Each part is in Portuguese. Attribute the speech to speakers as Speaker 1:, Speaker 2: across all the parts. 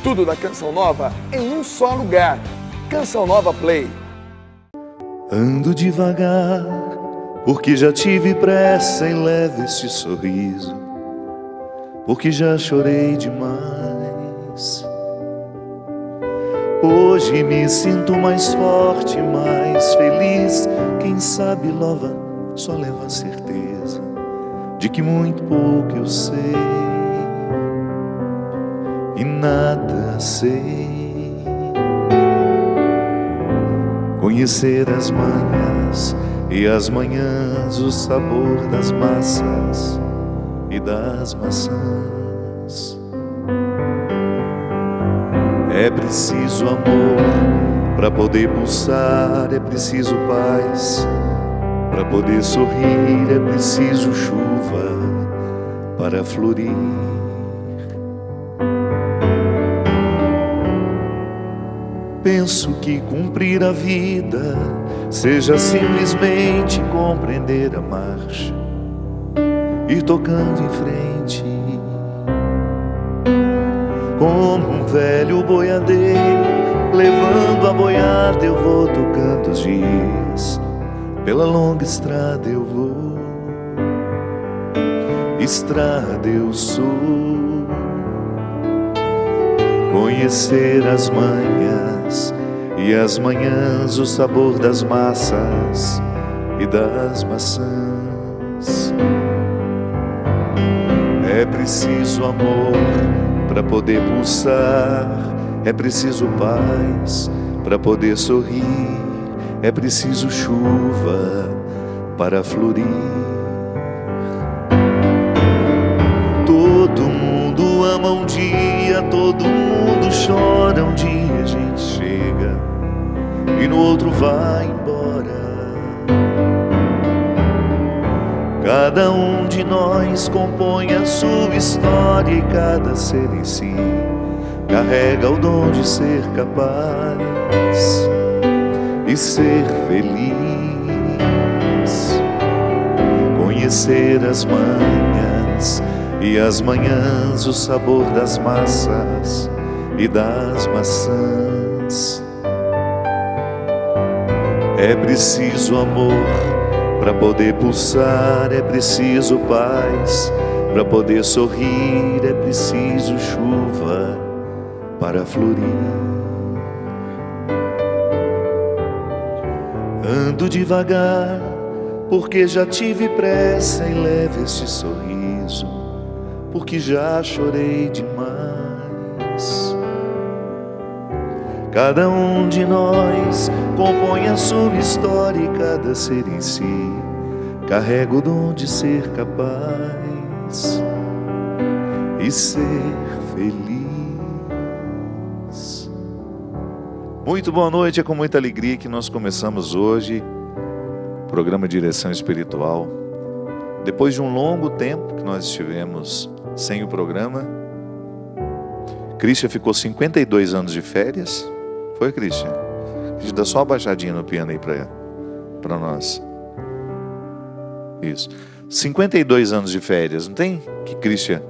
Speaker 1: Tudo da Canção Nova em um só lugar. Canção Nova Play.
Speaker 2: Ando devagar, porque já tive pressa em leve este sorriso, porque já chorei demais. Hoje me sinto mais forte, mais feliz. Quem sabe só leva a certeza de que muito pouco eu sei e nada sei. Conhecer as manhãs e as manhãs, o sabor das massas e das maçãs. É preciso amor para poder pulsar, é preciso paz para poder sorrir, é preciso chuva para florir. Penso que cumprir a vida seja simplesmente compreender a marcha, ir tocando em frente, como um velho boiadeiro, levando a boiada eu vou tocando os dias, pela longa estrada eu vou, estrada eu sou. Conhecer as manhãs e as manhãs, o sabor das massas e das maçãs. É preciso amor para poder pulsar, é preciso paz para poder sorrir, é preciso chuva para florir. Todo mundo ama um dia, todo mundo chora um dia, a gente chega e no outro vai embora. Cada um de nós compõe a sua história e cada ser em si carrega o dom de ser capaz e ser feliz. Conhecer as manhãs e as manhãs, o sabor das massas e das maçãs. É preciso amor para poder pulsar, é preciso paz para poder sorrir, é preciso chuva para florir. Ando devagar, porque já tive pressa em leve este sorriso, porque já chorei demais. Cada um de nós compõe a sua história e cada ser em si carrega o dom de ser capaz e ser feliz. Muito boa noite, é com muita alegria que nós começamos hoje o programa Direção Espiritual. Depois de um longo tempo que nós estivemos sem o programa, Christian ficou 52 anos de férias. Foi, Christian? Christian, dá só uma baixadinha no piano aí para nós. Isso. 52 anos de férias, não tem? Que Christian?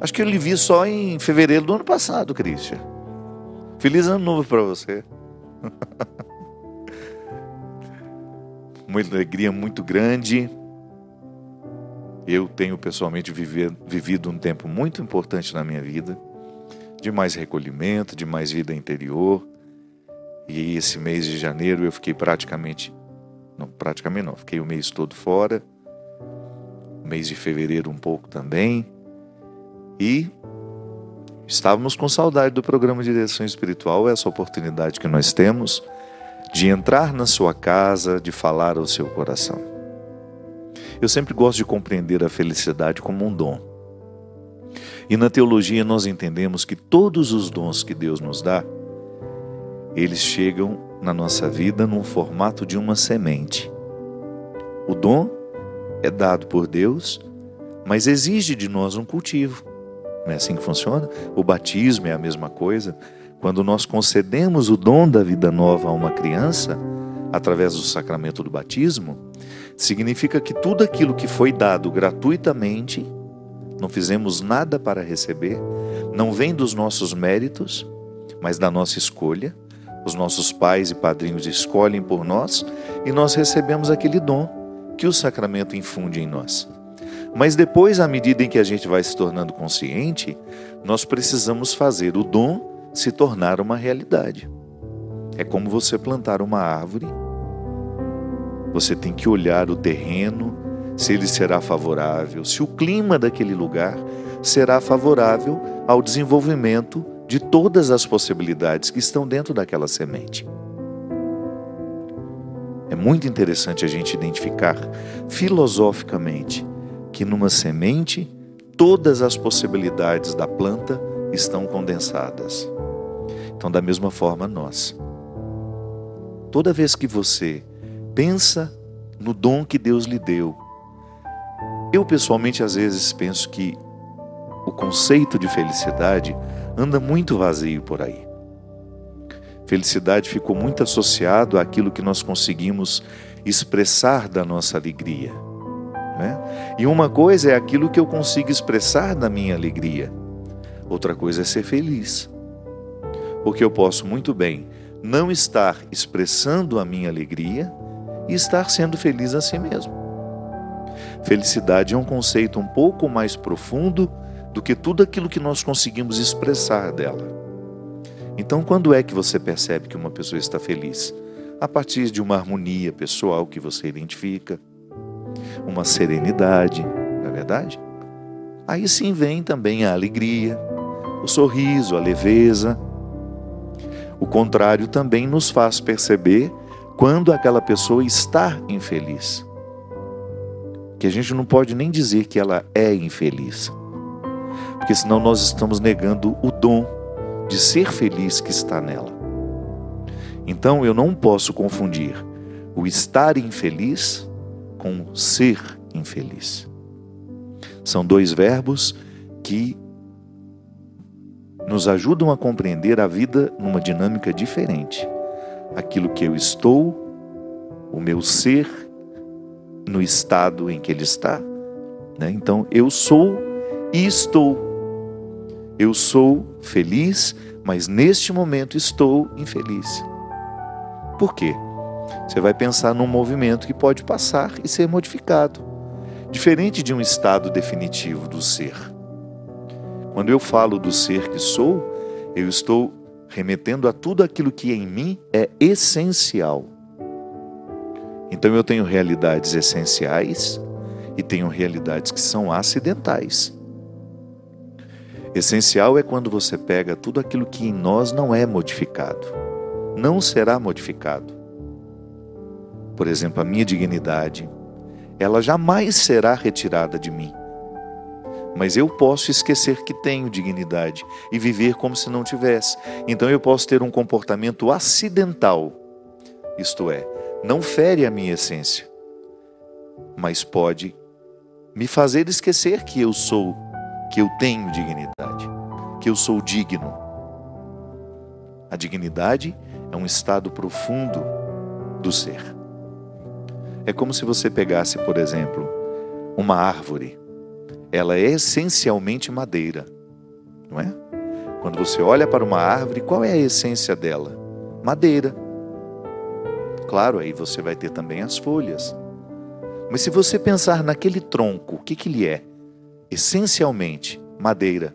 Speaker 2: Acho que eu lhe vi só em fevereiro do ano passado, Christian. Feliz ano novo para você. Uma alegria muito grande. Eu tenho pessoalmente vivido um tempo muito importante na minha vida, de mais recolhimento, de mais vida interior. E esse mês de janeiro eu fiquei fiquei o mês todo fora. O mês de fevereiro um pouco também. E estávamos com saudade do programa de Direção Espiritual, essa oportunidade que nós temos de entrar na sua casa, de falar ao seu coração. Eu sempre gosto de compreender a felicidade como um dom. E na teologia nós entendemos que todos os dons que Deus nos dá, eles chegam na nossa vida num formato de uma semente. O dom é dado por Deus, mas exige de nós um cultivo. Não é assim que funciona? O batismo é a mesma coisa. Quando nós concedemos o dom da vida nova a uma criança, através do sacramento do batismo, significa que tudo aquilo que foi dado gratuitamente não fizemos nada para receber, não vem dos nossos méritos, mas da nossa escolha. Os nossos pais e padrinhos escolhem por nós e nós recebemos aquele dom que o sacramento infunde em nós. Mas depois, à medida em que a gente vai se tornando consciente, nós precisamos fazer o dom se tornar uma realidade. É como você plantar uma árvore. Você tem que olhar o terreno, se ele será favorável, se o clima daquele lugar será favorável ao desenvolvimento de todas as possibilidades que estão dentro daquela semente. É muito interessante a gente identificar filosoficamente que numa semente todas as possibilidades da planta estão condensadas. Então, da mesma forma, nós. Toda vez que você pensa no dom que Deus lhe deu, eu pessoalmente às vezes penso que o conceito de felicidade anda muito vazio por aí. Felicidade ficou muito associado àquilo que nós conseguimos expressar da nossa alegria, né? E uma coisa é aquilo que eu consigo expressar da minha alegria, outra coisa é ser feliz. Porque eu posso muito bem não estar expressando a minha alegria e estar sendo feliz a si mesmo. Felicidade é um conceito um pouco mais profundo do que tudo aquilo que nós conseguimos expressar dela. Então, quando é que você percebe que uma pessoa está feliz? A partir de uma harmonia pessoal que você identifica, uma serenidade, não é verdade? Aí sim vem também a alegria, o sorriso, a leveza. O contrário também nos faz perceber quando aquela pessoa está infeliz. Que a gente não pode nem dizer que ela é infeliz, porque senão nós estamos negando o dom de ser feliz que está nela. Então eu não posso confundir o estar infeliz com ser infeliz. São dois verbos que nos ajudam a compreender a vida numa dinâmica diferente. Aquilo que eu estou, o meu ser, no estado em que ele está, né? Então eu sou e estou. Eu sou feliz, mas neste momento estou infeliz. Por quê? Você vai pensar num movimento que pode passar e ser modificado, diferente de um estado definitivo do ser. Quando eu falo do ser que sou, eu estou remetendo a tudo aquilo que em mim é essencial. Então eu tenho realidades essenciais e tenho realidades que são acidentais. Essencial é quando você pega tudo aquilo que em nós não é modificado, não será modificado. Por exemplo, a minha dignidade, ela jamais será retirada de mim. Mas eu posso esquecer que tenho dignidade e viver como se não tivesse. Então eu posso ter um comportamento acidental, isto é, não fere a minha essência, mas pode me fazer esquecer que eu sou, que eu tenho dignidade, que eu sou digno. A dignidade é um estado profundo do ser. É como se você pegasse, por exemplo, uma árvore. Ela é essencialmente madeira, não é? Quando você olha para uma árvore, qual é a essência dela? Madeira. Claro, aí você vai ter também as folhas. Mas se você pensar naquele tronco, o que ele é? Essencialmente, madeira.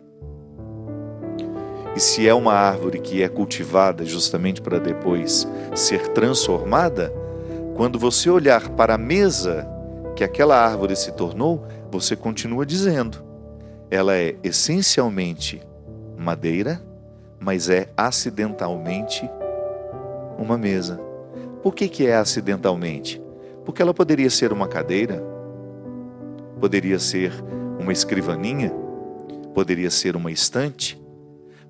Speaker 2: E se é uma árvore que é cultivada justamente para depois ser transformada, quando você olhar para a mesa que aquela árvore se tornou, você continua dizendo, ela é essencialmente madeira, mas é acidentalmente uma mesa. Por que é acidentalmente? Porque ela poderia ser uma cadeira, poderia ser uma escrivaninha, poderia ser uma estante,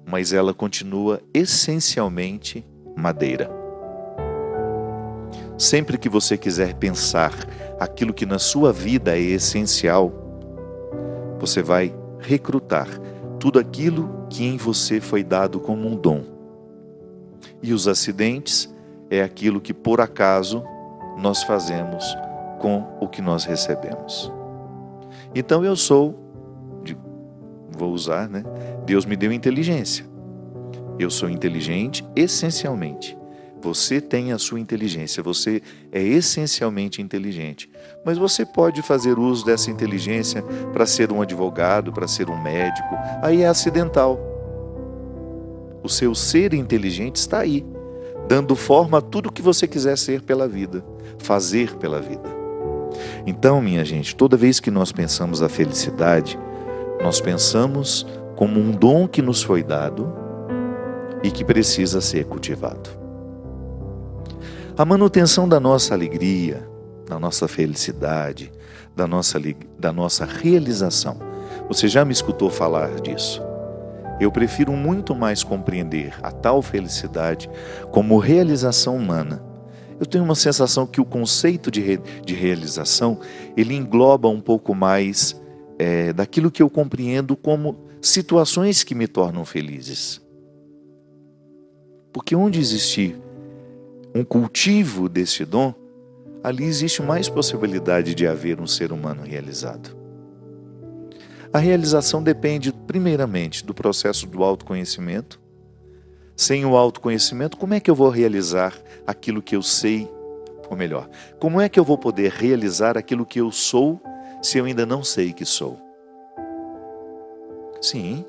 Speaker 2: mas ela continua essencialmente madeira. Sempre que você quiser pensar aquilo que na sua vida é essencial, você vai recrutar tudo aquilo que em você foi dado como um dom. E os acidentes é aquilo que por acaso nós fazemos com o que nós recebemos. Então eu sou, vou usar, né? Deus me deu inteligência. Eu sou inteligente essencialmente. Você tem a sua inteligência, você é essencialmente inteligente. Mas você pode fazer uso dessa inteligência para ser um advogado, para ser um médico. Aí é acidental. O seu ser inteligente está aí, dando forma a tudo que você quiser ser pela vida, fazer pela vida. Então, minha gente, toda vez que nós pensamos a felicidade, nós pensamos como um dom que nos foi dado e que precisa ser cultivado. A manutenção da nossa alegria, da nossa felicidade, da nossa realização. Você já me escutou falar disso? Eu prefiro muito mais compreender a tal felicidade como realização humana. Eu tenho uma sensação que o conceito de realização, ele engloba um pouco mais daquilo que eu compreendo como situações que me tornam felizes. Porque onde existir um cultivo desse dom, ali existe mais possibilidade de haver um ser humano realizado. A realização depende, primeiramente, do processo do autoconhecimento. Sem o autoconhecimento, como é que eu vou realizar aquilo que eu sei? Ou melhor, como é que eu vou poder realizar aquilo que eu sou se eu ainda não sei que sou? Sim,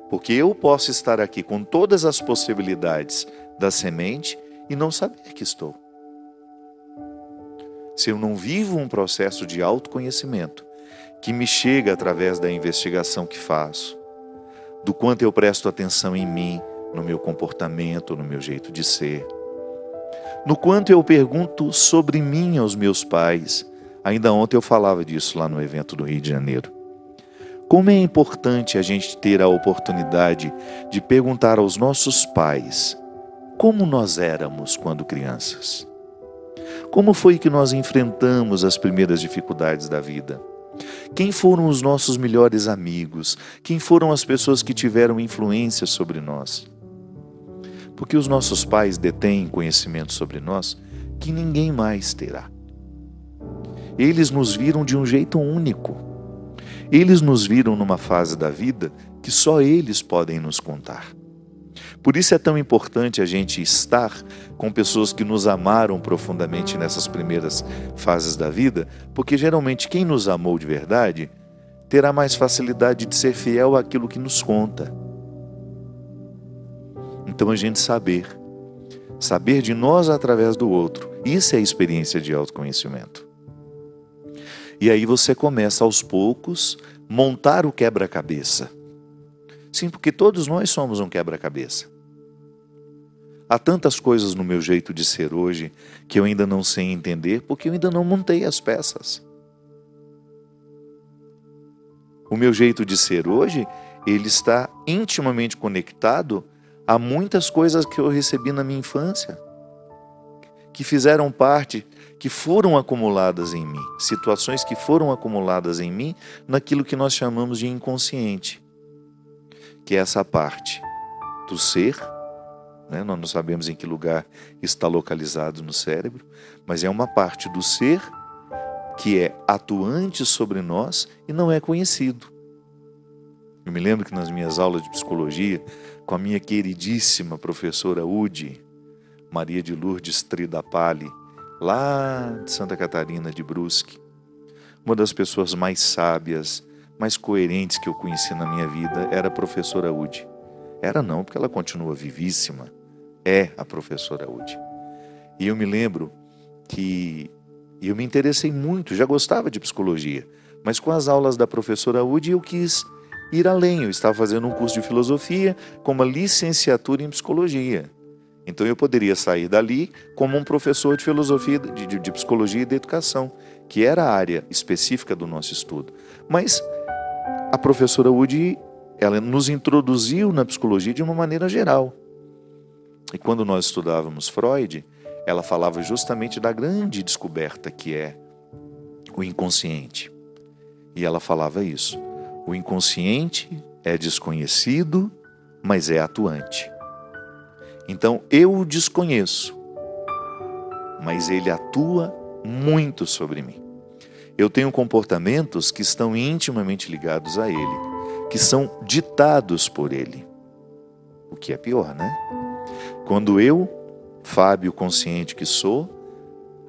Speaker 2: porque eu posso estar aqui com todas as possibilidades da semente e não saber que estou. Se eu não vivo um processo de autoconhecimento, que me chega através da investigação que faço, do quanto eu presto atenção em mim, no meu comportamento, no meu jeito de ser, no quanto eu pergunto sobre mim aos meus pais. Ainda ontem eu falava disso lá no evento do Rio de Janeiro. Como é importante a gente ter a oportunidade de perguntar aos nossos pais como nós éramos quando crianças. Como foi que nós enfrentamos as primeiras dificuldades da vida? Quem foram os nossos melhores amigos? Quem foram as pessoas que tiveram influência sobre nós? Porque os nossos pais detêm conhecimento sobre nós que ninguém mais terá. Eles nos viram de um jeito único. Eles nos viram numa fase da vida que só eles podem nos contar. Por isso é tão importante a gente estar com pessoas que nos amaram profundamente nessas primeiras fases da vida, porque geralmente quem nos amou de verdade terá mais facilidade de ser fiel àquilo que nos conta. Então a gente saber de nós através do outro, isso é a experiência de autoconhecimento. E aí você começa aos poucos montar o quebra-cabeça. Sim, porque todos nós somos um quebra-cabeça. Há tantas coisas no meu jeito de ser hoje que eu ainda não sei entender porque eu ainda não montei as peças. O meu jeito de ser hoje, ele está intimamente conectado a muitas coisas que eu recebi na minha infância, que fizeram parte, que foram acumuladas em mim, situações que foram acumuladas em mim naquilo que nós chamamos de inconsciente, que é essa parte do ser. Nós não sabemos em que lugar está localizado no cérebro, mas é uma parte do ser que é atuante sobre nós e não é conhecido. Eu me lembro que nas minhas aulas de psicologia, com a minha queridíssima professora Udi, Maria de Lourdes Tridapali, lá de Santa Catarina de Brusque, uma das pessoas mais sábias, mais coerentes que eu conheci na minha vida era a professora Udi. Era não, porque ela continua vivíssima. É a professora Udi. E eu me lembro que eu me interessei muito, já gostava de psicologia, mas com as aulas da professora Udi eu quis ir além. Eu estava fazendo um curso de filosofia com uma licenciatura em psicologia. Então eu poderia sair dali como um professor de filosofia, de psicologia e de educação, que era a área específica do nosso estudo. Mas a professora Udi, ela nos introduziu na psicologia de uma maneira geral. E quando nós estudávamos Freud, ela falava justamente da grande descoberta que é o inconsciente. E ela falava isso: o inconsciente é desconhecido, mas é atuante. Então eu o desconheço, mas ele atua muito sobre mim. Eu tenho comportamentos que estão intimamente ligados a ele. que são ditados por ele. O que é pior, né? Quando eu, Fábio consciente que sou,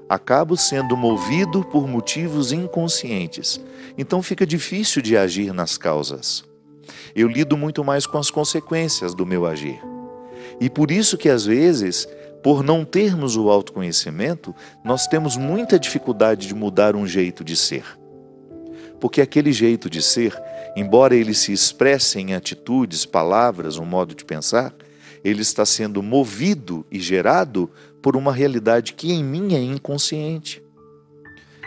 Speaker 2: acabo sendo movido por motivos inconscientes. Então fica difícil de agir nas causas. Eu lido muito mais com as consequências do meu agir. E por isso que às vezes, por não termos o autoconhecimento, nós temos muita dificuldade de mudar um jeito de ser. Porque aquele jeito de ser, embora ele se expresse em atitudes, palavras, um modo de pensar, ele está sendo movido e gerado por uma realidade que em mim é inconsciente.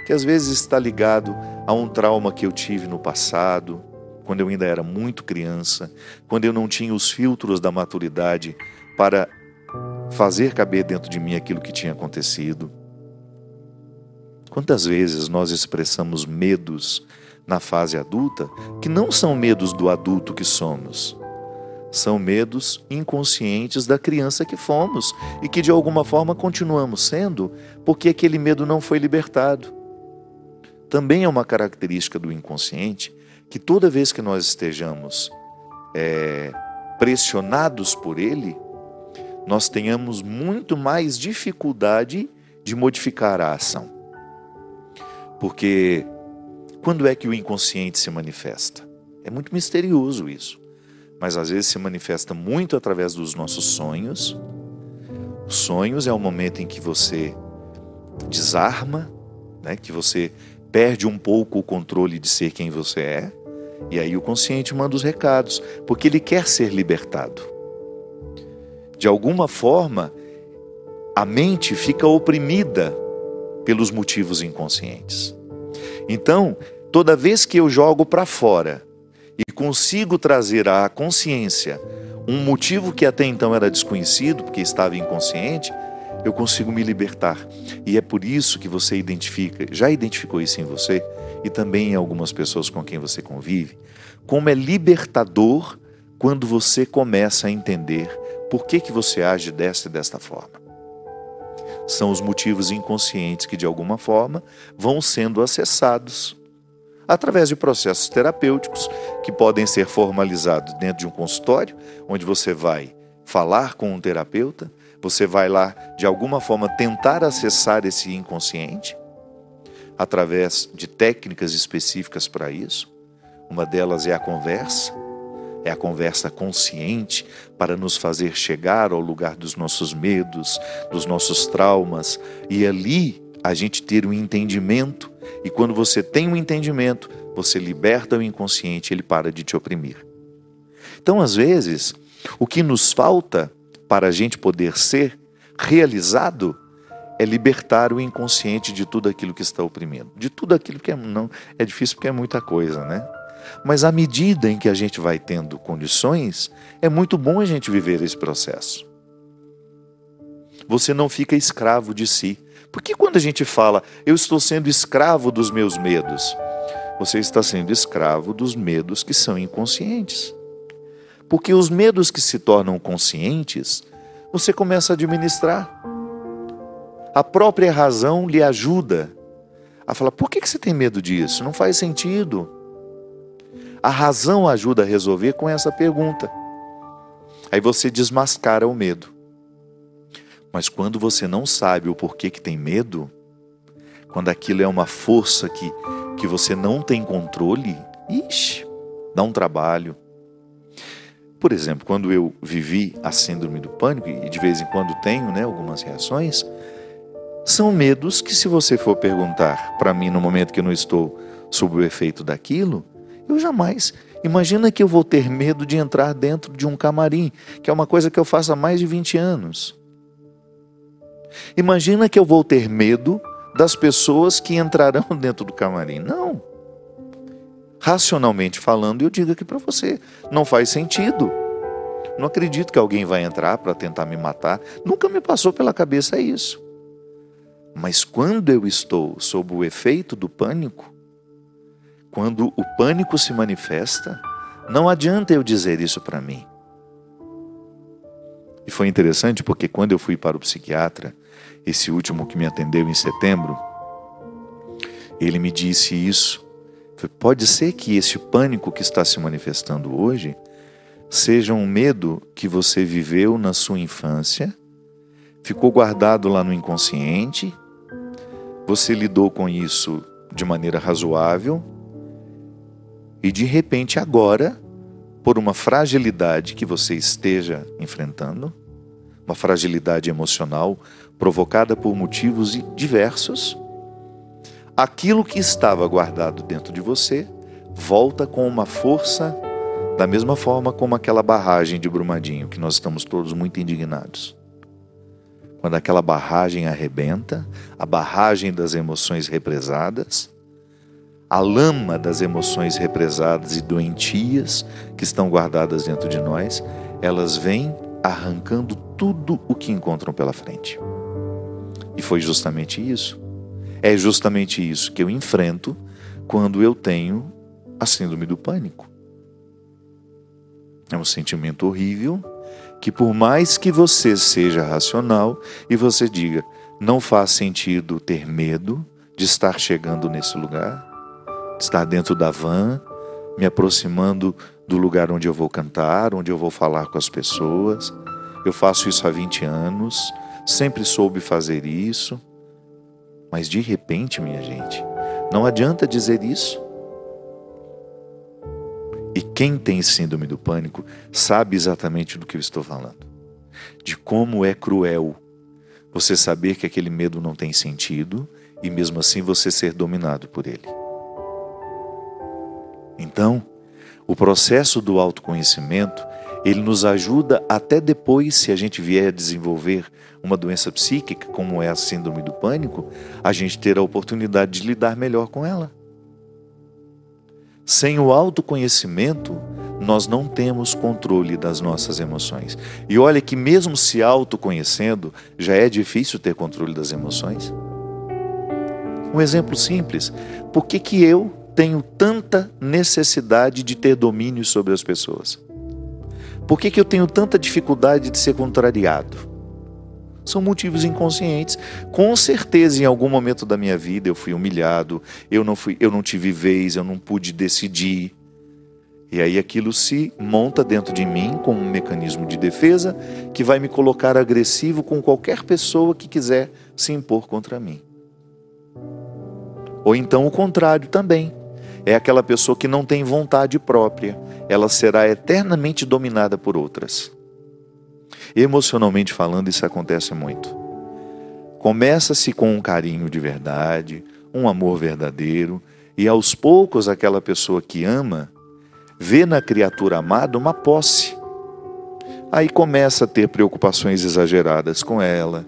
Speaker 2: Que às vezes está ligado a um trauma que eu tive no passado, quando eu ainda era muito criança, quando eu não tinha os filtros da maturidade para fazer caber dentro de mim aquilo que tinha acontecido. Quantas vezes nós expressamos medos na fase adulta que não são medos do adulto que somos, são medos inconscientes da criança que fomos e que de alguma forma continuamos sendo porque aquele medo não foi libertado. Também é uma característica do inconsciente que toda vez que nós estejamos pressionados por ele, nós tenhamos muito mais dificuldade de modificar a ação. Porque quando é que o inconsciente se manifesta? É muito misterioso isso, mas às vezes se manifesta muito através dos nossos sonhos. Os sonhos é o momento em que você desarma, né? Que você perde um pouco o controle de ser quem você é, e aí o consciente manda os recados, porque ele quer ser libertado. De alguma forma, a mente fica oprimida pelos motivos inconscientes. Então, toda vez que eu jogo para fora e consigo trazer à consciência um motivo que até então era desconhecido, porque estava inconsciente, eu consigo me libertar. E é por isso que você já identificou isso em você e também em algumas pessoas com quem você convive, como é libertador quando você começa a entender por que você age desta e desta forma. São os motivos inconscientes que de alguma forma vão sendo acessados através de processos terapêuticos que podem ser formalizados dentro de um consultório, onde você vai falar com um terapeuta, você vai lá de alguma forma tentar acessar esse inconsciente através de técnicas específicas para isso. Uma delas é a conversa consciente para nos fazer chegar ao lugar dos nossos medos, dos nossos traumas, e ali a gente ter um entendimento, e quando você tem um entendimento, você liberta o inconsciente, ele para de te oprimir. Então, às vezes, o que nos falta para a gente poder ser realizado é libertar o inconsciente de tudo aquilo que está oprimindo, de tudo aquilo que não é difícil porque é muita coisa, né? Mas à medida em que a gente vai tendo condições, é muito bom a gente viver esse processo. Você não fica escravo de si. Porque quando a gente fala, eu estou sendo escravo dos meus medos, você está sendo escravo dos medos que são inconscientes. Porque os medos que se tornam conscientes, você começa a administrar. A própria razão lhe ajuda a falar, por que você tem medo disso? Não faz sentido. A razão ajuda a resolver com essa pergunta. Aí você desmascara o medo. Mas quando você não sabe o porquê que tem medo, quando aquilo é uma força que você não tem controle, dá um trabalho. Por exemplo, quando eu vivi a síndrome do pânico, e de vez em quando tenho, algumas reações, são medos que, se você for perguntar para mim no momento que eu não estou sob o efeito daquilo, eu jamais. Imagina que eu vou ter medo de entrar dentro de um camarim, que é uma coisa que eu faço há mais de 20 anos. Imagina que eu vou ter medo das pessoas que entrarão dentro do camarim. Não. Racionalmente falando, eu digo aqui para você, não faz sentido. Não acredito que alguém vai entrar para tentar me matar. Nunca me passou pela cabeça isso. Mas quando eu estou sob o efeito do pânico, quando o pânico se manifesta, não adianta eu dizer isso para mim. E foi interessante porque quando eu fui para o psiquiatra, esse último que me atendeu em setembro, ele me disse isso. Pode ser que esse pânico que está se manifestando hoje seja um medo que você viveu na sua infância, ficou guardado lá no inconsciente, você lidou com isso de maneira razoável e de repente agora, por uma fragilidade que você esteja enfrentando, uma fragilidade emocional provocada por motivos diversos, aquilo que estava guardado dentro de você volta com uma força, da mesma forma como aquela barragem de Brumadinho, que nós estamos todos muito indignados. Quando aquela barragem arrebenta, a barragem das emoções represadas, a lama das emoções represadas e doentias que estão guardadas dentro de nós, elas vêm arrancando tudo o que encontram pela frente. E foi justamente isso. É justamente isso que eu enfrento quando eu tenho a síndrome do pânico. É um sentimento horrível que, por mais que você seja racional e você diga, não faz sentido ter medo de estar chegando nesse lugar, de estar dentro da van, me aproximando do lugar onde eu vou cantar, onde eu vou falar com as pessoas. Eu faço isso há 20 anos, sempre soube fazer isso. Mas de repente, minha gente, não adianta dizer isso. E quem tem síndrome do pânico sabe exatamente do que eu estou falando. De como é cruel você saber que aquele medo não tem sentido e mesmo assim você ser dominado por ele. Então, o processo do autoconhecimento, ele nos ajuda até depois, se a gente vier a desenvolver uma doença psíquica, como é a síndrome do pânico, a gente ter a oportunidade de lidar melhor com ela. Sem o autoconhecimento, nós não temos controle das nossas emoções. E olha que mesmo se autoconhecendo, já é difícil ter controle das emoções. Um exemplo simples, por que eu tenho tanta necessidade de ter domínio sobre as pessoas? Por que eu tenho tanta dificuldade de ser contrariado? São motivos inconscientes. Com certeza, em algum momento da minha vida, eu fui humilhado, eu não tive vez, eu não pude decidir. E aí aquilo se monta dentro de mim como um mecanismo de defesa que vai me colocar agressivo com qualquer pessoa que quiser se impor contra mim. Ou então o contrário também. É aquela pessoa que não tem vontade própria. Ela será eternamente dominada por outras. Emocionalmente falando, isso acontece muito. Começa-se com um carinho de verdade, um amor verdadeiro, e aos poucos aquela pessoa que ama vê na criatura amada uma posse. Aí começa a ter preocupações exageradas com ela.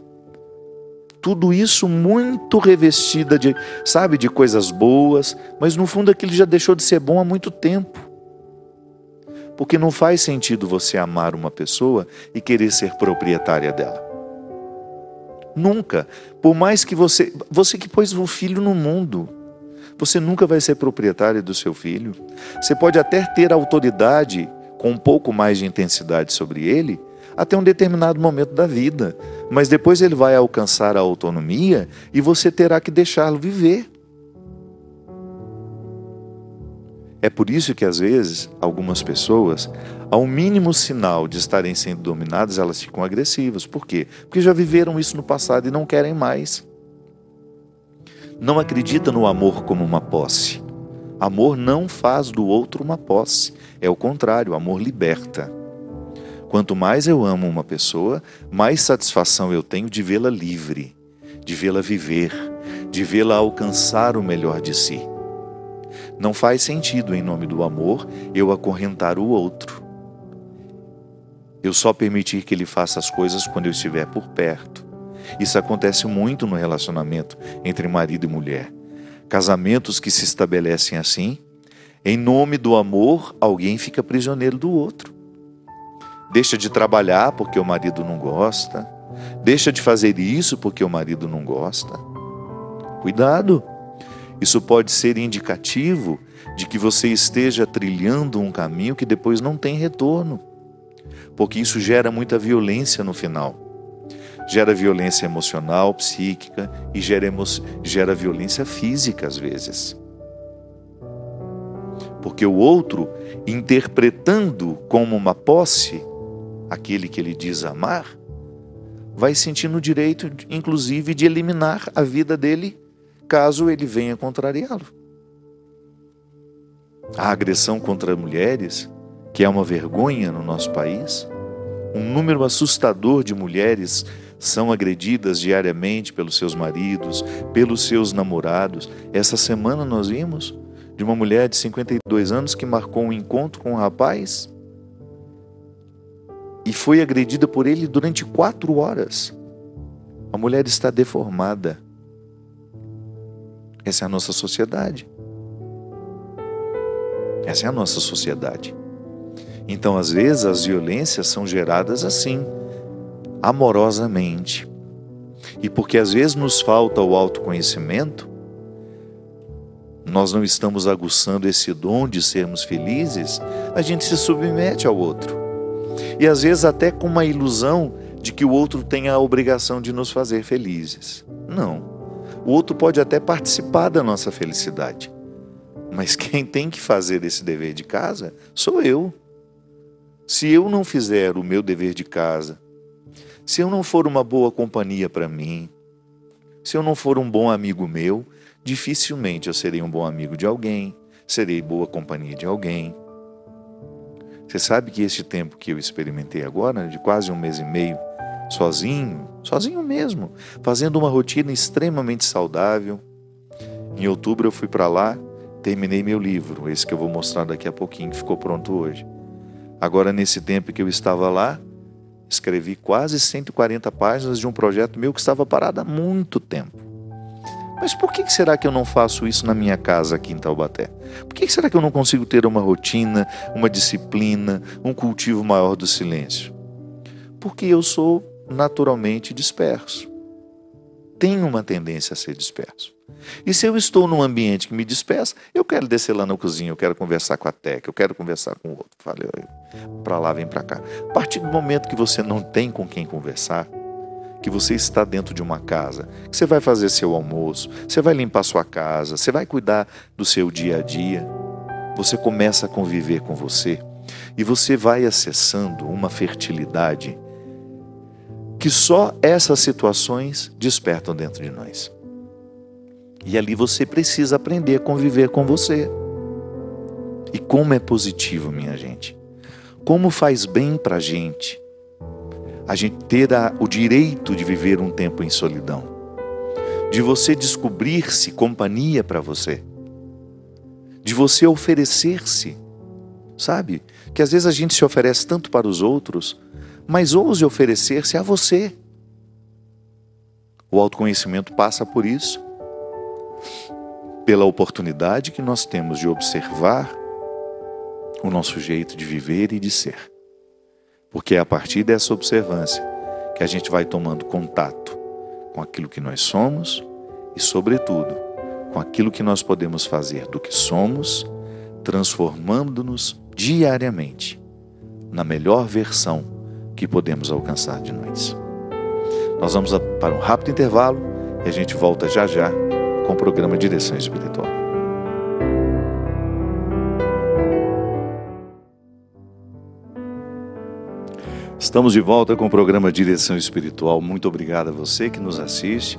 Speaker 2: Tudo isso muito revestida de coisas boas, mas no fundo aquilo já deixou de ser bom há muito tempo. Porque não faz sentido você amar uma pessoa e querer ser proprietária dela. Nunca. Por mais que você que pôs um filho no mundo, você nunca vai ser proprietária do seu filho. Você pode até ter autoridade com um pouco mais de intensidade sobre ele, até um determinado momento da vida. Mas depois ele vai alcançar a autonomia e você terá que deixá-lo viver. É por isso que às vezes algumas pessoas, ao mínimo sinal de estarem sendo dominadas, elas ficam agressivas. Por quê? Porque já viveram isso no passado e não querem mais. Não acredita no amor como uma posse. Amor não faz do outro uma posse. É o contrário, o amor liberta. Quanto mais eu amo uma pessoa, mais satisfação eu tenho de vê-la livre, de vê-la viver, de vê-la alcançar o melhor de si. Não faz sentido, em nome do amor, eu acorrentar o outro. Eu só permitir que ele faça as coisas quando eu estiver por perto. Isso acontece muito no relacionamento entre marido e mulher. Casamentos que se estabelecem assim, em nome do amor, alguém fica prisioneiro do outro. Deixa de trabalhar porque o marido não gosta. Deixa de fazer isso porque o marido não gosta. Cuidado! Isso pode ser indicativo de que você esteja trilhando um caminho que depois não tem retorno. Porque isso gera muita violência no final. Gera violência emocional, psíquica e gera violência física às vezes. Porque o outro, interpretando como uma posse aquele que ele diz amar, vai sentindo o direito, inclusive, de eliminar a vida dele, caso ele venha contrariá-lo. A agressão contra mulheres, que é uma vergonha no nosso país, um número assustador de mulheres são agredidas diariamente pelos seus maridos, pelos seus namorados. Essa semana nós vimos de uma mulher de 52 anos que marcou um encontro com um rapaz e foi agredida por ele durante 4 horas. A mulher está deformada. Essa é a nossa sociedade. Essa é a nossa sociedade. Então, às vezes, as violências são geradas assim, amorosamente. E porque às vezes nos falta o autoconhecimento, nós não estamos aguçando esse dom de sermos felizes, a gente se submete ao outro. E às vezes até com uma ilusão de que o outro tem a obrigação de nos fazer felizes. Não. O outro pode até participar da nossa felicidade. Mas quem tem que fazer esse dever de casa sou eu. Se eu não fizer o meu dever de casa, se eu não for uma boa companhia para mim, se eu não for um bom amigo meu, dificilmente eu serei um bom amigo de alguém, serei boa companhia de alguém. Você sabe que este tempo que eu experimentei agora, de quase 1 mês e meio, sozinho mesmo, fazendo uma rotina extremamente saudável. Em outubro eu fui para lá, terminei meu livro, esse que eu vou mostrar daqui a pouquinho, que ficou pronto hoje. Agora, nesse tempo que eu estava lá, escrevi quase 140 páginas de um projeto meu que estava parado há muito tempo. Mas por que será que eu não faço isso na minha casa aqui em Taubaté? Por que será que eu não consigo ter uma rotina, uma disciplina, um cultivo maior do silêncio? Porque eu sou naturalmente disperso. Tenho uma tendência a ser disperso. E se eu estou num ambiente que me dispersa, eu quero descer lá na cozinha, eu quero conversar com a Teca, eu quero conversar com o outro. Falei, para lá, vem para cá. A partir do momento que você não tem com quem conversar, que você está dentro de uma casa, que você vai fazer seu almoço, você vai limpar sua casa, você vai cuidar do seu dia a dia, você começa a conviver com você e você vai acessando uma fertilidade que só essas situações despertam dentro de nós. E ali você precisa aprender a conviver com você. E como é positivo, minha gente. Como faz bem para a gente ter o direito de viver um tempo em solidão. De você descobrir-se companhia para você. De você oferecer-se. Sabe? Que às vezes a gente se oferece tanto para os outros, mas ouse oferecer-se a você. O autoconhecimento passa por isso. Pela oportunidade que nós temos de observar o nosso jeito de viver e de ser. Porque é a partir dessa observância que a gente vai tomando contato com aquilo que nós somos e, sobretudo, com aquilo que nós podemos fazer do que somos, transformando-nos diariamente na melhor versão que podemos alcançar de nós. Nós vamos para um rápido intervalo e a gente volta já já com o programa Direção Espiritual. Estamos de volta com o programa Direção Espiritual. Muito obrigado a você que nos assiste,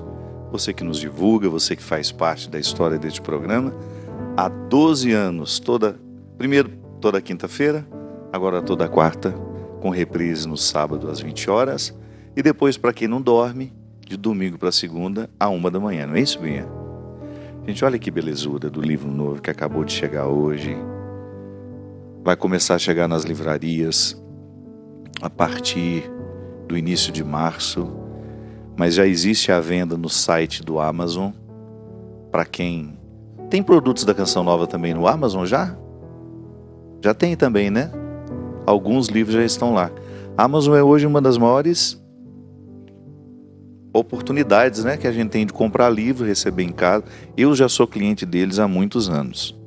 Speaker 2: você que nos divulga, você que faz parte da história deste programa. Há 12 anos, toda quinta-feira, agora toda quarta, com reprise no sábado às 20 horas. E depois, para quem não dorme, de domingo para segunda, à 1 da manhã. Não é isso, Binha? Gente, olha que belezura do livro novo que acabou de chegar hoje. Vai começar a chegar nas livrarias a partir do início de março, mas já existe a venda no site do Amazon. Para quem tem produtos da Canção Nova também no Amazon já? Já tem também, né? Alguns livros já estão lá. A Amazon é hoje uma das maiores oportunidades, né, que a gente tem de comprar livro, receber em casa. Eu já sou cliente deles há muitos anos.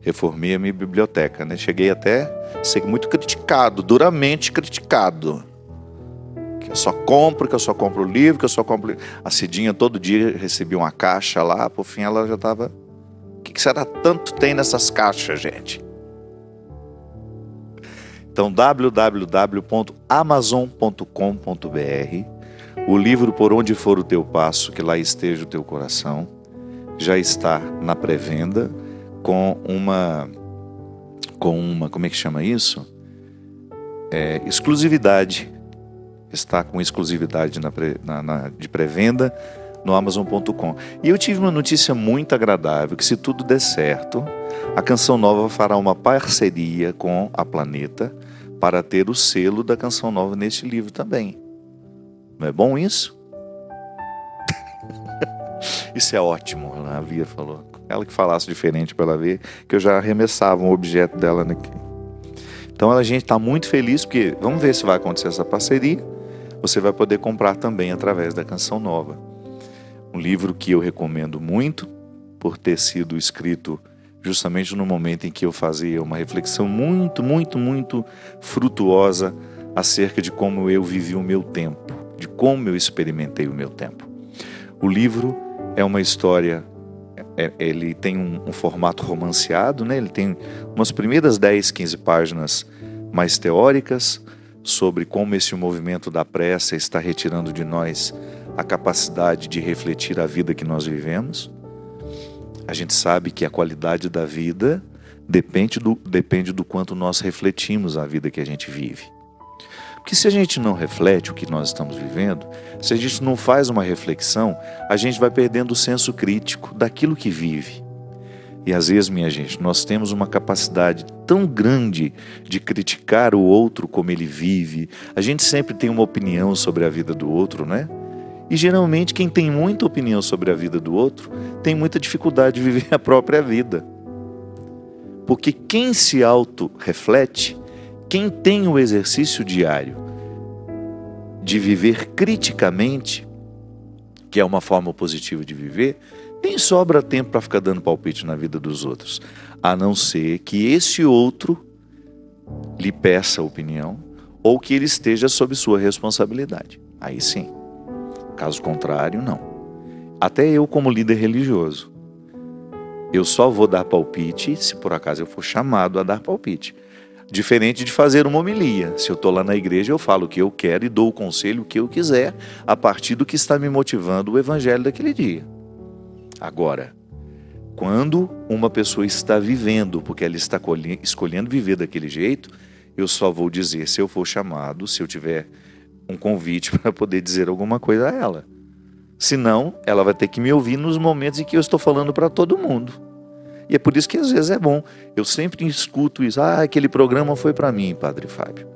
Speaker 2: Reformei a minha biblioteca, né? Cheguei até a ser muito criticado, duramente criticado. Que eu só compro livro, que eu só compro... A Cidinha todo dia recebia uma caixa lá, por fim ela já estava... O que será tanto tem nessas caixas, gente? Então, www.amazon.com.br. O livro Por Onde For o Teu Passo, que lá esteja o teu coração, já está na pré-venda com uma, como é que chama isso? Exclusividade. Está com exclusividade de pré-venda no Amazon.com. E eu tive uma notícia muito agradável, que se tudo der certo, a Canção Nova fará uma parceria com a Planeta para ter o selo da Canção Nova neste livro também. Não é bom isso? Isso é ótimo, a Via falou. Ela que falasse diferente para ela ver, que eu já arremessava um objeto dela aqui. Então a gente está muito feliz, porque vamos ver se vai acontecer essa parceria. Você vai poder comprar também através da Canção Nova. Um livro que eu recomendo muito, por ter sido escrito justamente no momento em que eu fazia uma reflexão muito, muito, muito frutuosa acerca de como eu vivi o meu tempo, de como eu experimentei o meu tempo. O livro é uma história, ele tem um formato romanceado, né? Ele tem umas primeiras 10, 15 páginas mais teóricas sobre como esse movimento da pressa está retirando de nós a capacidade de refletir a vida que nós vivemos. A gente sabe que a qualidade da vida depende do quanto nós refletimos a vida que a gente vive. Porque se a gente não reflete o que nós estamos vivendo, se a gente não faz uma reflexão, a gente vai perdendo o senso crítico daquilo que vive. E às vezes, minha gente, nós temos uma capacidade tão grande de criticar o outro como ele vive. A gente sempre tem uma opinião sobre a vida do outro, né? E geralmente quem tem muita opinião sobre a vida do outro tem muita dificuldade de viver a própria vida. Porque quem se auto-reflete, quem tem o exercício diário de viver criticamente, que é uma forma positiva de viver, nem sobra tempo para ficar dando palpite na vida dos outros, a não ser que esse outro lhe peça opinião ou que ele esteja sob sua responsabilidade. Aí sim. Caso contrário, não. Até eu, como líder religioso, eu só vou dar palpite se por acaso eu for chamado a dar palpite. Diferente de fazer uma homilia. Se eu estou lá na igreja, eu falo o que eu quero e dou o conselho que eu quiser a partir do que está me motivando o evangelho daquele dia. Agora, quando uma pessoa está vivendo, porque ela está escolhendo viver daquele jeito, eu só vou dizer se eu for chamado, se eu tiver um convite para poder dizer alguma coisa a ela. Senão, ela vai ter que me ouvir nos momentos em que eu estou falando para todo mundo. E é por isso que às vezes é bom. Eu sempre escuto isso. Aquele programa foi para mim, Padre Fábio.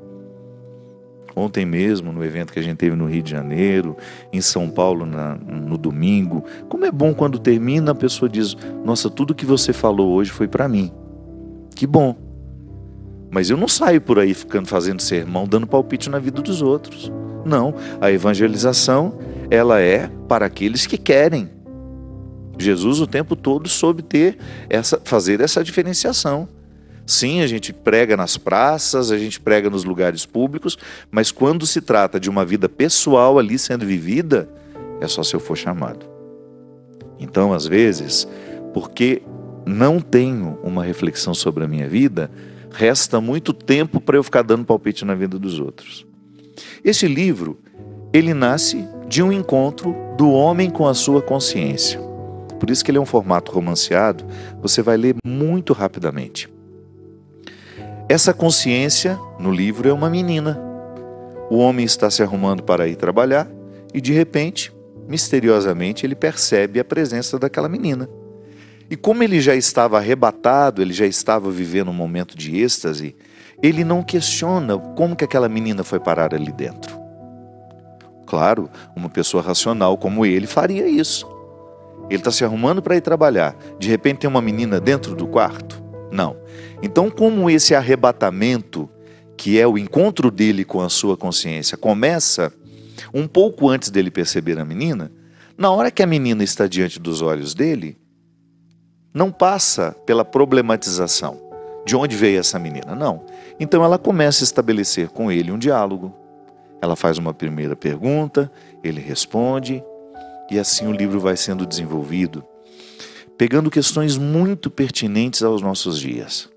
Speaker 2: Ontem mesmo, no evento que a gente teve no Rio de Janeiro, em São Paulo, no domingo. Como é bom quando termina, a pessoa diz: nossa, tudo que você falou hoje foi para mim. Que bom. Mas eu não saio por aí fazendo sermão, dando palpite na vida dos outros. Não, a evangelização, ela é para aqueles que querem. Jesus o tempo todo soube fazer essa diferenciação. Sim, a gente prega nas praças, a gente prega nos lugares públicos, mas quando se trata de uma vida pessoal ali sendo vivida, é só se eu for chamado. Então, às vezes, porque não tenho uma reflexão sobre a minha vida, resta muito tempo para eu ficar dando palpite na vida dos outros. Esse livro, ele nasce de um encontro do homem com a sua consciência. Por isso que ele é um formato romanceado, você vai ler muito rapidamente. Essa consciência, no livro, é uma menina. O homem está se arrumando para ir trabalhar e, de repente, misteriosamente, ele percebe a presença daquela menina. E como ele já estava arrebatado, ele já estava vivendo um momento de êxtase, ele não questiona como que aquela menina foi parar ali dentro. Claro, uma pessoa racional como ele faria isso. Ele está se arrumando para ir trabalhar. De repente tem uma menina dentro do quarto? Não. Então, como esse arrebatamento, que é o encontro dele com a sua consciência, começa um pouco antes dele perceber a menina, na hora que a menina está diante dos olhos dele, não passa pela problematização. De onde veio essa menina? Não. Então ela começa a estabelecer com ele um diálogo. Ela faz uma primeira pergunta, ele responde, e assim o livro vai sendo desenvolvido, pegando questões muito pertinentes aos nossos dias.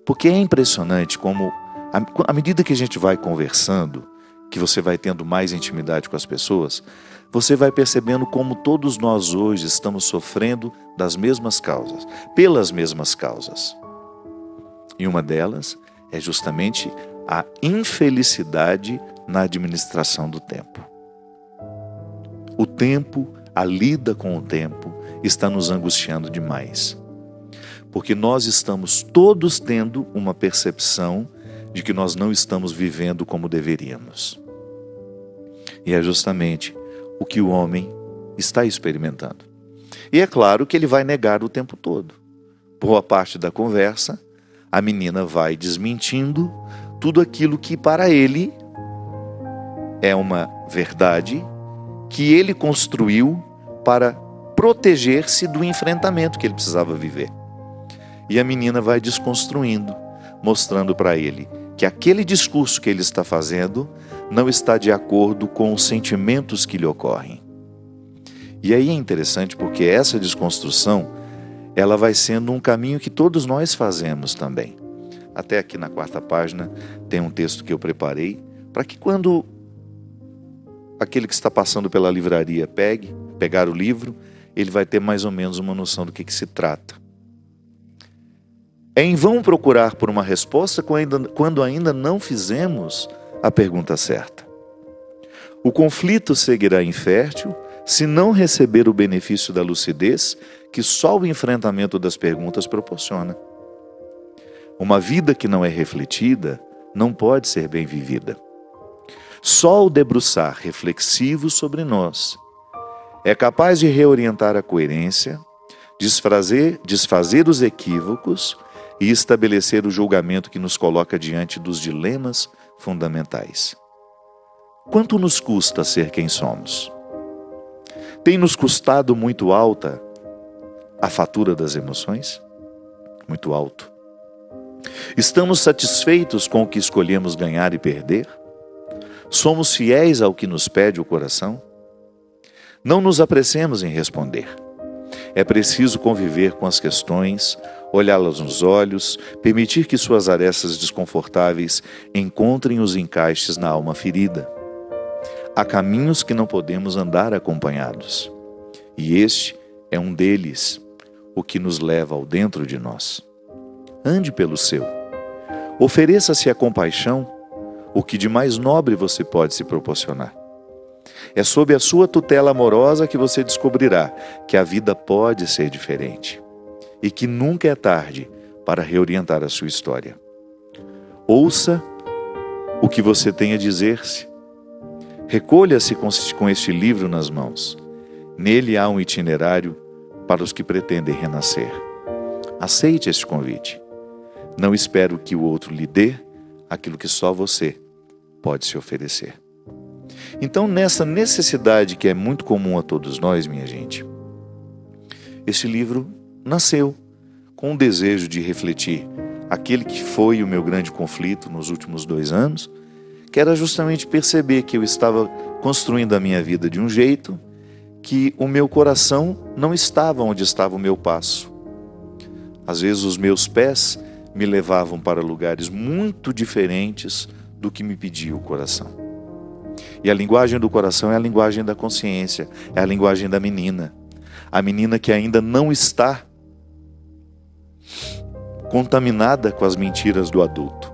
Speaker 2: Porque é impressionante como À medida que a gente vai conversando, que você vai tendo mais intimidade com as pessoas, você vai percebendo como todos nós hoje estamos sofrendo das mesmas causas, pelas mesmas causas. E uma delas é justamente a infelicidade na administração do tempo. O tempo, a lida com o tempo, está nos angustiando demais. Porque nós estamos todos tendo uma percepção de que nós não estamos vivendo como deveríamos. E é justamente o que o homem está experimentando. E é claro que ele vai negar o tempo todo. Boa parte da conversa, a menina vai desmentindo tudo aquilo que para ele é uma verdade que ele construiu para proteger-se do enfrentamento que ele precisava viver. E a menina vai desconstruindo, mostrando para ele que aquele discurso que ele está fazendo não está de acordo com os sentimentos que lhe ocorrem. E aí é interessante porque essa desconstrução, ela vai sendo um caminho que todos nós fazemos também. Até aqui na 4ª página tem um texto que eu preparei para que quando aquele que está passando pela livraria pegar o livro, ele vai ter mais ou menos uma noção do que se trata. É em vão procurar por uma resposta quando ainda não fizemos a pergunta certa. O conflito seguirá infértil se não receber o benefício da lucidez que só o enfrentamento das perguntas proporciona. Uma vida que não é refletida não pode ser bem vivida. Só o debruçar reflexivo sobre nós é capaz de reorientar a coerência, desfazer os equívocos e estabelecer o julgamento que nos coloca diante dos dilemas fundamentais. Quanto nos custa ser quem somos? Tem nos custado muito alta a fatura das emoções? Muito alto. Estamos satisfeitos com o que escolhemos ganhar e perder? Somos fiéis ao que nos pede o coração? Não nos apressemos em responder. É preciso conviver com as questões, olhá-las nos olhos, permitir que suas arestas desconfortáveis encontrem os encaixes na alma ferida. Há caminhos que não podemos andar acompanhados. E este é um deles, o que nos leva ao dentro de nós. Ande pelo seu. Ofereça-se a compaixão, o que de mais nobre você pode se proporcionar. É sob a sua tutela amorosa que você descobrirá que a vida pode ser diferente e que nunca é tarde para reorientar a sua história. Ouça o que você tem a dizer-se. Recolha-se com este livro nas mãos. Nele há um itinerário para os que pretendem renascer. Aceite este convite. Não espere que o outro lhe dê aquilo que só você pode se oferecer. Então, nessa necessidade que é muito comum a todos nós, minha gente, este livro nasceu com o desejo de refletir aquele que foi o meu grande conflito nos últimos 2 anos, que era justamente perceber que eu estava construindo a minha vida de um jeito que o meu coração não estava onde estava o meu passo. Às vezes os meus pés me levavam para lugares muito diferentes do que me pedia o coração. E a linguagem do coração é a linguagem da consciência, é a linguagem da menina. A menina que ainda não está contaminada com as mentiras do adulto.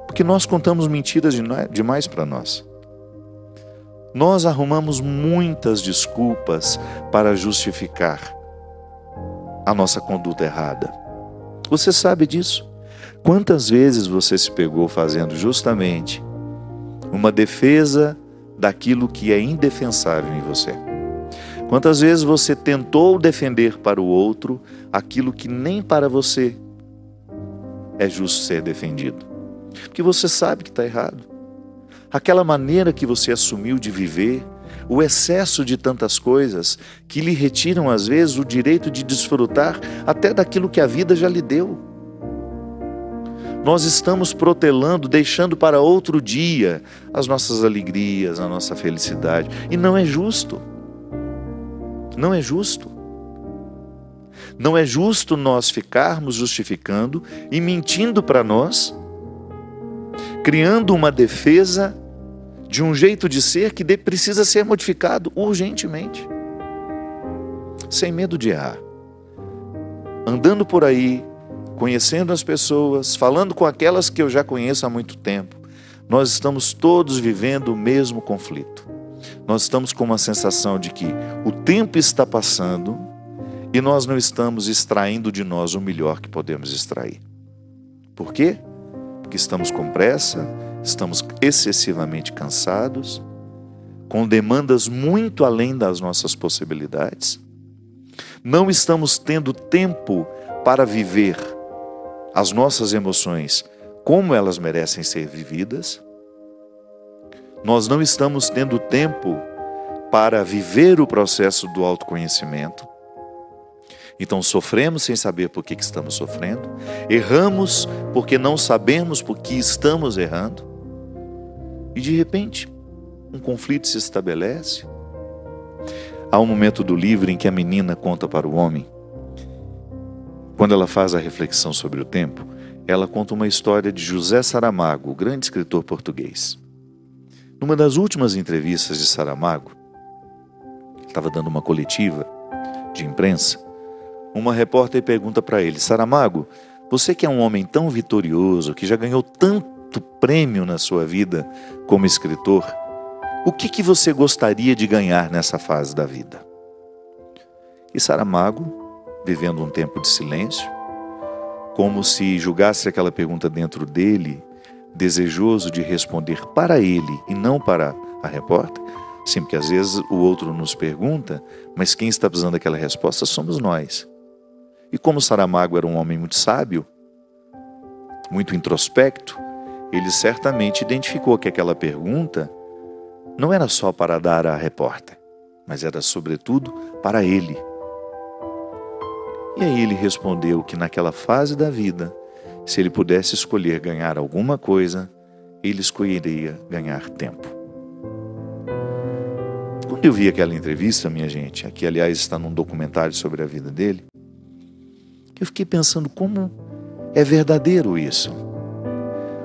Speaker 2: Porque nós contamos mentiras demais para nós. Nós arrumamos muitas desculpas para justificar a nossa conduta errada. Você sabe disso? Quantas vezes você se pegou fazendo justamente uma defesa daquilo que é indefensável em você? Quantas vezes você tentou defender para o outro aquilo que nem para você é justo ser defendido? Porque você sabe que está errado. Aquela maneira que você assumiu de viver, o excesso de tantas coisas que lhe retiram às vezes o direito de desfrutar até daquilo que a vida já lhe deu. Nós estamos protelando, deixando para outro dia as nossas alegrias, a nossa felicidade. E não é justo. Não é justo. Não é justo nós ficarmos justificando e mentindo para nós criando uma defesa de um jeito de ser que precisa ser modificado urgentemente, sem medo de errar, andando por aí, conhecendo as pessoas, falando com aquelas que eu já conheço há muito tempo. Nós estamos todos vivendo o mesmo conflito. Nós estamos com uma sensação de que o tempo está passando e nós não estamos extraindo de nós o melhor que podemos extrair. Por quê? Porque estamos com pressa, estamos excessivamente cansados, com demandas muito além das nossas possibilidades. Não estamos tendo tempo para viver as nossas emoções como elas merecem ser vividas. Nós não estamos tendo tempo para viver o processo do autoconhecimento. Então sofremos sem saber por que estamos sofrendo, erramos porque não sabemos por que estamos errando, e de repente um conflito se estabelece. Há um momento do livro em que a menina conta para o homem, quando ela faz a reflexão sobre o tempo, ela conta uma história de José Saramago, o grande escritor português. Numa das últimas entrevistas de Saramago, ele estava dando uma coletiva de imprensa, uma repórter pergunta para ele: Saramago, você que é um homem tão vitorioso, que já ganhou tanto prêmio na sua vida como escritor, o que você gostaria de ganhar nessa fase da vida? E Saramago, vivendo um tempo de silêncio, como se julgasse aquela pergunta dentro dele, desejoso de responder para ele e não para a repórter. Sim, porque às vezes o outro nos pergunta, mas quem está precisando daquela resposta somos nós. E como Saramago era um homem muito sábio, muito introspecto, ele certamente identificou que aquela pergunta não era só para dar à repórter, mas era sobretudo para ele. E aí ele respondeu que naquela fase da vida, se ele pudesse escolher ganhar alguma coisa, ele escolheria ganhar tempo. Quando eu vi aquela entrevista, minha gente, aqui aliás está num documentário sobre a vida dele, eu fiquei pensando como é verdadeiro isso.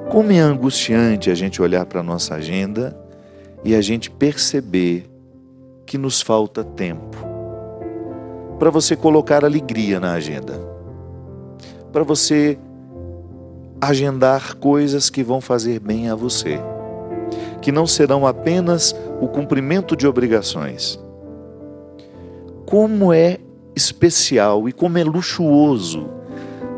Speaker 2: Como é angustiante a gente olhar para a nossa agenda e a gente perceber que nos falta tempo para você colocar alegria na agenda, para você agendar coisas que vão fazer bem a você, que não serão apenas o cumprimento de obrigações. Como é especial e como é luxuoso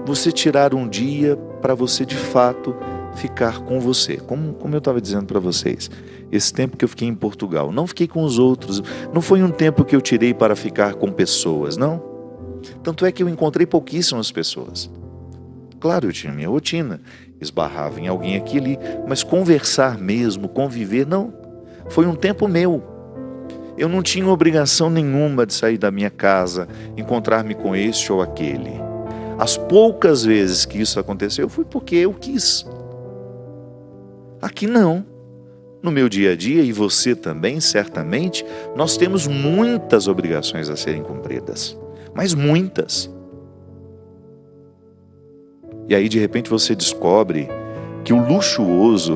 Speaker 2: você tirar um dia para você de fato ficar com você. Como eu estava dizendo para vocês, esse tempo que eu fiquei em Portugal, não fiquei com os outros, não foi um tempo que eu tirei para ficar com pessoas, não. Tanto é que eu encontrei pouquíssimas pessoas. Claro, eu tinha minha rotina, esbarrava em alguém aqui e ali, mas conversar mesmo, conviver, não. Foi um tempo meu. Eu não tinha obrigação nenhuma de sair da minha casa, encontrar-me com este ou aquele. As poucas vezes que isso aconteceu foi porque eu quis. Aqui não. No meu dia a dia, e você também, certamente, nós temos muitas obrigações a serem cumpridas. Mas muitas. E aí, de repente, você descobre que o luxuoso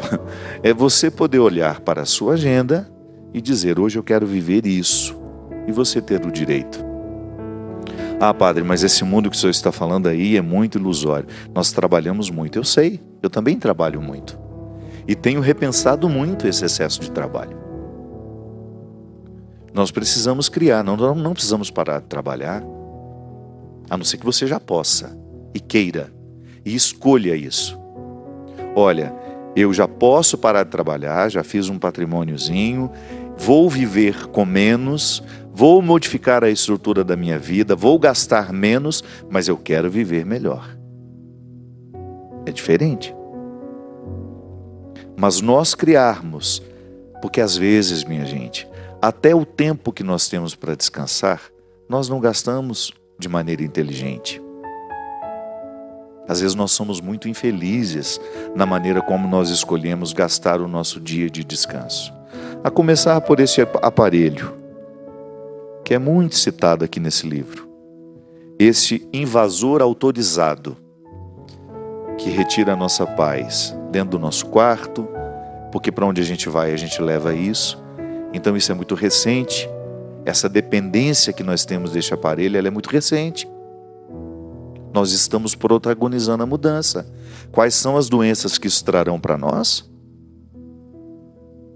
Speaker 2: é você poder olhar para a sua agenda e dizer: hoje eu quero viver isso. E você ter o direito. Ah, padre, mas esse mundo que o senhor está falando aí é muito ilusório. Nós trabalhamos muito. Eu sei, eu também trabalho muito. E tenho repensado muito esse excesso de trabalho. Nós precisamos criar, não precisamos parar de trabalhar, a não ser que você já possa e queira e escolha isso. Olha, eu já posso parar de trabalhar, já fiz um patrimôniozinho, vou viver com menos, vou modificar a estrutura da minha vida, vou gastar menos, mas eu quero viver melhor. É diferente. Mas nós criarmos, porque às vezes, minha gente, até o tempo que nós temos para descansar, nós não gastamos de maneira inteligente. Às vezes nós somos muito infelizes na maneira como nós escolhemos gastar o nosso dia de descanso. A começar por esse aparelho, que é muito citado aqui nesse livro. Esse invasor autorizado, que retira a nossa paz dentro do nosso quarto, porque para onde a gente vai, a gente leva isso. Então isso é muito recente. Essa dependência que nós temos deste aparelho, ela é muito recente. Nós estamos protagonizando a mudança. Quais são as doenças que isso trarão para nós?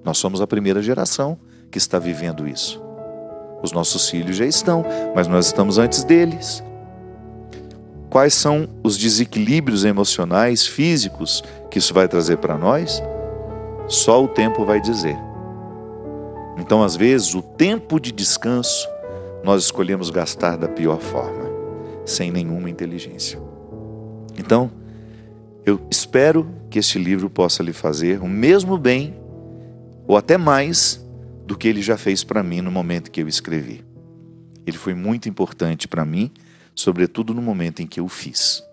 Speaker 2: Nós somos a primeira geração que está vivendo isso. Os nossos filhos já estão, mas nós estamos antes deles. Quais são os desequilíbrios emocionais, físicos que isso vai trazer para nós? Só o tempo vai dizer. Então, às vezes, o tempo de descanso nós escolhemos gastar da pior forma, sem nenhuma inteligência. Então, eu espero que este livro possa lhe fazer o mesmo bem, ou até mais, do que ele já fez para mim no momento que eu escrevi. Ele foi muito importante para mim, sobretudo no momento em que eu fiz.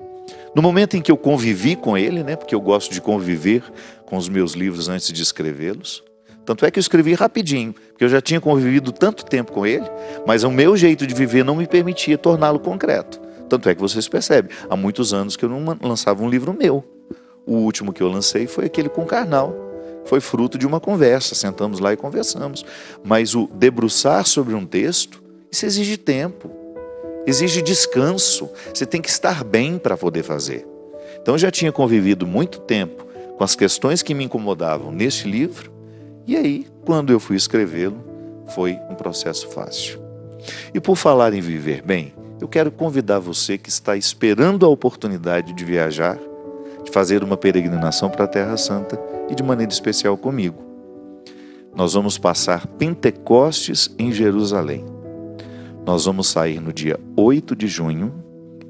Speaker 2: No momento em que eu convivi com ele, porque eu gosto de conviver com os meus livros antes de escrevê-los. Tanto é que eu escrevi rapidinho, porque eu já tinha convivido tanto tempo com ele, mas o meu jeito de viver não me permitia torná-lo concreto. Tanto é que vocês percebem, há muitos anos que eu não lançava um livro meu. O último que eu lancei foi aquele com Karnal. Foi fruto de uma conversa, sentamos lá e conversamos. Mas o debruçar sobre um texto, isso exige tempo, exige descanso. Você tem que estar bem para poder fazer. Então eu já tinha convivido muito tempo com as questões que me incomodavam neste livro, e aí, quando eu fui escrevê-lo, foi um processo fácil. E por falar em viver bem, eu quero convidar você que está esperando a oportunidade de viajar, de fazer uma peregrinação para a Terra Santa, e de maneira especial comigo. Nós vamos passar Pentecostes em Jerusalém. Nós vamos sair no dia 8 de junho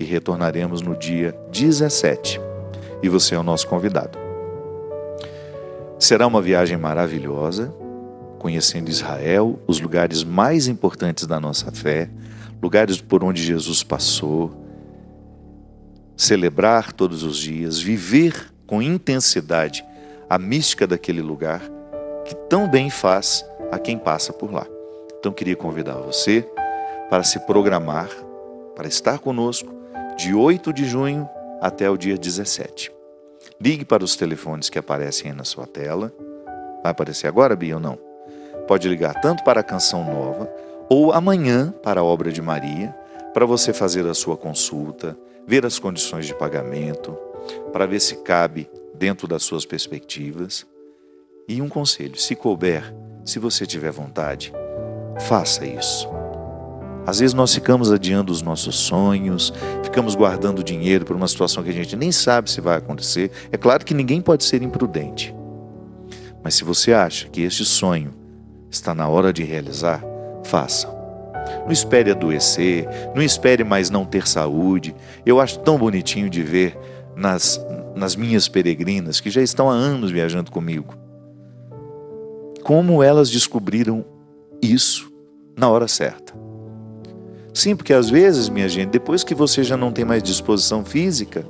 Speaker 2: e retornaremos no dia 17. E você é o nosso convidado. Será uma viagem maravilhosa, conhecendo Israel, os lugares mais importantes da nossa fé, lugares por onde Jesus passou, celebrar todos os dias, viver com intensidade a mística daquele lugar, que tão bem faz a quem passa por lá. Então queria convidar você para se programar, para estar conosco, de 8 de junho até o dia 17. Ligue para os telefones que aparecem aí na sua tela. Vai aparecer agora, Bia, ou não? Pode ligar tanto para a Canção Nova, ou amanhã para a Obra de Maria, para você fazer a sua consulta, ver as condições de pagamento, para ver se cabe dentro das suas perspectivas. E um conselho, se couber, se você tiver vontade, faça isso. Às vezes nós ficamos adiando os nossos sonhos, ficamos guardando dinheiro para uma situação que a gente nem sabe se vai acontecer. É claro que ninguém pode ser imprudente. Mas se você acha que este sonho está na hora de realizar, faça. Não espere adoecer, não espere mais não ter saúde. Eu acho tão bonitinho de ver nas minhas peregrinas, que já estão há anos viajando comigo, como elas descobriram isso na hora certa. Sim, porque às vezes, minha gente, depois que você já não tem mais disposição física,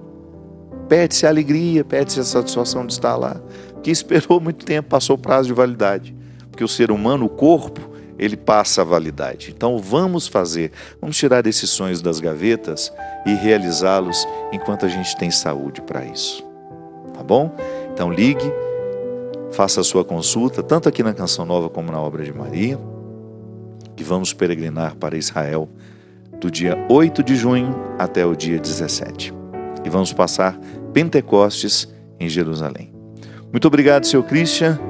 Speaker 2: perde-se a alegria, perde-se a satisfação de estar lá, que esperou muito tempo, passou o prazo de validade. Porque o ser humano, o corpo, ele passa a validade. Então vamos tirar esses sonhos das gavetas e realizá-los enquanto a gente tem saúde para isso. Tá bom? Então ligue, faça a sua consulta, tanto aqui na Canção Nova como na Obra de Maria, e vamos peregrinar para Israel do dia 8 de junho até o dia 17. E vamos passar Pentecostes em Jerusalém. Muito obrigado, Sr. Christian,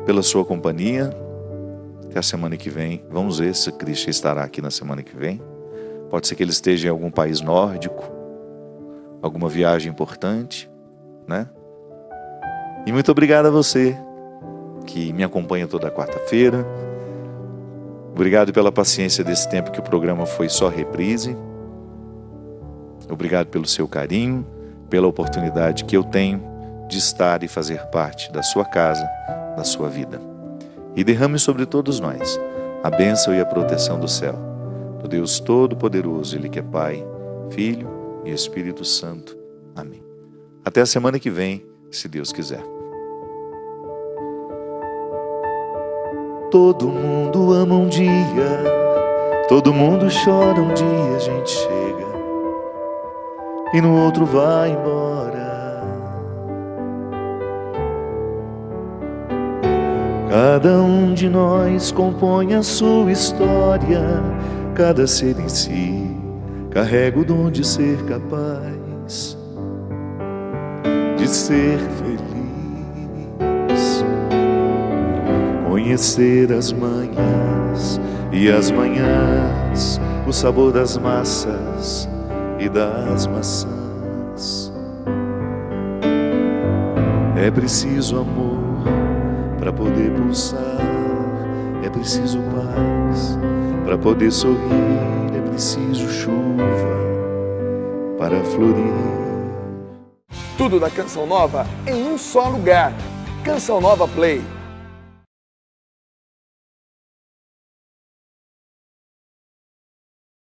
Speaker 2: pela sua companhia. Até a semana que vem. Vamos ver se o Christian estará aqui na semana que vem. Pode ser que ele esteja em algum país nórdico, alguma viagem importante, E muito obrigado a você que me acompanha toda quarta-feira. Obrigado pela paciência desse tempo que o programa foi só reprise. Obrigado pelo seu carinho, pela oportunidade que eu tenho de estar e fazer parte da sua casa, da sua vida. E derrame sobre todos nós a bênção e a proteção do céu, do Deus Todo-Poderoso, Ele que é Pai, Filho e Espírito Santo. Amém. Até a semana que vem, se Deus quiser. Todo mundo ama um dia, todo mundo chora um dia, a gente chega. e no outro vai embora. Cada um de nós compõe a sua história, cada ser em si carrega o dom de ser capaz de ser feliz, conhecer as manhãs e as manhãs, o sabor das massas e das maçãs. É preciso amor para poder pulsar, é preciso paz para poder sorrir, é preciso chuva para florir.
Speaker 1: Tudo da Canção Nova em um só lugar. Canção Nova Play.